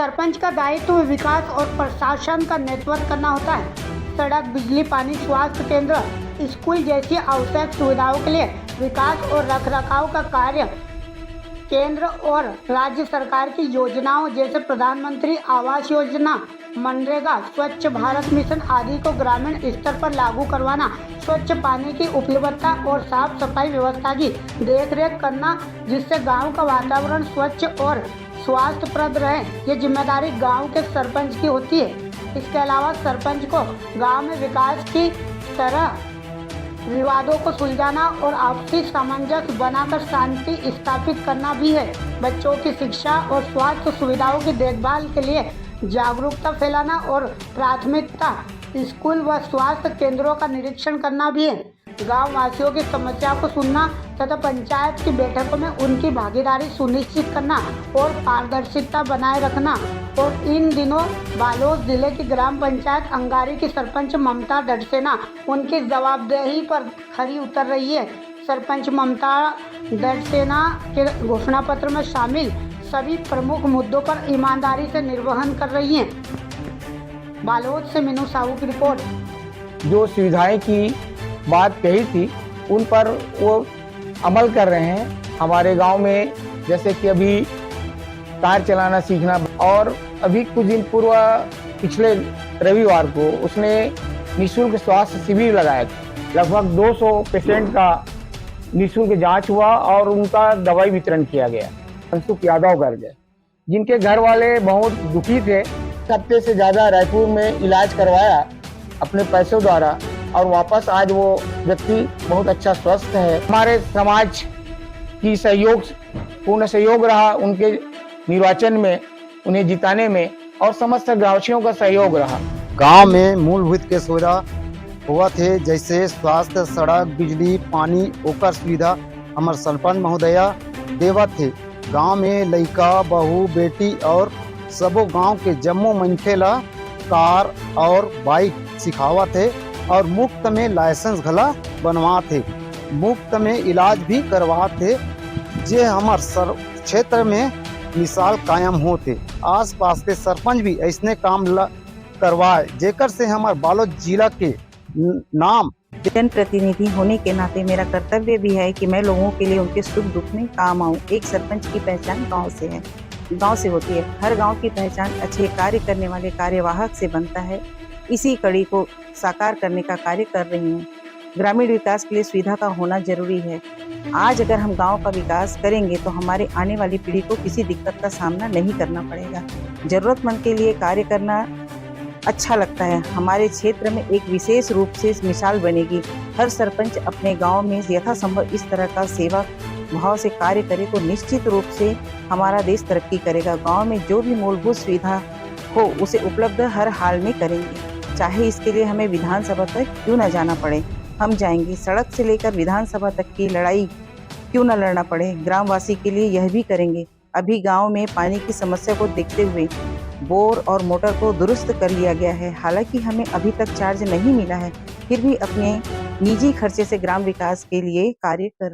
सरपंच का दायित्व विकास और प्रशासन का नेतृत्व करना होता है। सड़क, बिजली, पानी, स्वास्थ्य केंद्र, स्कूल जैसी आवश्यक सुविधाओं के लिए विकास और रखरखाव का कार्य केंद्र और राज्य सरकार की योजनाओं जैसे प्रधानमंत्री आवास योजना, मनरेगा, स्वच्छ भारत मिशन आदि को ग्रामीण स्तर पर लागू करवाना, स्वच्छ पानी की उपलब्धता और साफ सफाई व्यवस्था की देखरेख करना, जिससे गांव का वातावरण स्वच्छ और स्वास्थ्यप्रद रहे, ये जिम्मेदारी गांव के सरपंच की होती है। इसके अलावा सरपंच को गांव में विकास की तरह विवादों को सुलझाना और आपसी सामंजस्य बनाकर शांति स्थापित करना भी है। बच्चों की शिक्षा और स्वास्थ्य सुविधाओं की देखभाल के लिए जागरूकता फैलाना और प्राथमिकता स्कूल व स्वास्थ्य केंद्रों का निरीक्षण करना भी है। गांव वासियों की समस्याओं को सुनना तथा पंचायत की बैठकों में उनकी भागीदारी सुनिश्चित करना और पारदर्शिता बनाए रखना। और इन दिनों बालोद जिले की ग्राम पंचायत अंगारी की सरपंच ममता डडसेना उनकी जवाबदेही पर खरी उतर रही है। सरपंच ममता डडसेना के घोषणा पत्र में शामिल सभी प्रमुख मुद्दों पर ईमानदारी से निर्वहन कर रही हैं। बालोद से मीनू साहू की रिपोर्ट। जो सुविधाएं की बात कही थी उन पर वो अमल कर रहे हैं। हमारे गांव में जैसे कि अभी कार चलाना सीखना, और अभी कुछ दिन पूर्व पिछले रविवार को उसने निःशुल्क स्वास्थ्य शिविर लगाया था। लगभग 200 पेशेंट का निःशुल्क जांच हुआ और उनका दवाई वितरण किया गया। मनसुख यादव कर गए, जिनके घर वाले बहुत दुखी थे। हफ्ते से ज़्यादा रायपुर में इलाज करवाया अपने पैसों द्वारा, और वापस आज वो व्यक्ति बहुत अच्छा स्वस्थ है। हमारे समाज की पूर्ण सहयोग रहा उनके निर्वाचन में, उन्हें जिताने में, और समस्त गांववासियों का सहयोग रहा। गांव में मूलभूत के सुविधा हुआ थे, जैसे स्वास्थ्य, सड़क, बिजली, पानी ओकर सुविधा हमार सरपंच महोदया देवत थे। गांव में लड़का, बहू, बेटी और सबो गांव के जम्मो मनखे ला कार और बाइक सिखावा थे, और मुफ्त में लाइसेंस घला बनवा थे, मुफ्त में इलाज भी करवा थे। जे हमार क्षेत्र में मिसाल कायम होते। आस पास के सरपंच भी ऐसने काम करवाए, जेकर से हमार बालोद जिला के नाम। जनप्रतिनिधि होने के नाते मेरा कर्तव्य भी है कि मैं लोगों के लिए उनके सुख दुख में काम आऊं। एक सरपंच की पहचान गांव से है, गांव से होती है। हर गांव की पहचान अच्छे कार्य करने वाले कार्यवाहक से बनता है। इसी कड़ी को साकार करने का कार्य कर रही हूँ। ग्रामीण विकास के लिए सुविधा का होना जरूरी है। आज अगर हम गांव का विकास करेंगे तो हमारे आने वाली पीढ़ी को किसी दिक्कत का सामना नहीं करना पड़ेगा। जरूरतमंद के लिए कार्य करना अच्छा लगता है। हमारे क्षेत्र में एक विशेष रूप से मिसाल बनेगी। हर सरपंच अपने गांव में यथासंभव इस तरह का सेवा भाव से कार्य करे तो निश्चित रूप से हमारा देश तरक्की करेगा। गांव में जो भी मूलभूत सुविधा हो उसे उपलब्ध हर हाल में करेंगे, चाहे इसके लिए हमें विधानसभा तक क्यों न जाना पड़े, हम जाएंगे। सड़क से लेकर विधानसभा तक की लड़ाई क्यों न लड़ना पड़े, ग्रामवासी के लिए यह भी करेंगे। अभी गांव में पानी की समस्या को देखते हुए बोर और मोटर को दुरुस्त कर लिया गया है। हालांकि हमें अभी तक चार्ज नहीं मिला है, फिर भी अपने निजी खर्चे से ग्राम विकास के लिए कार्य कर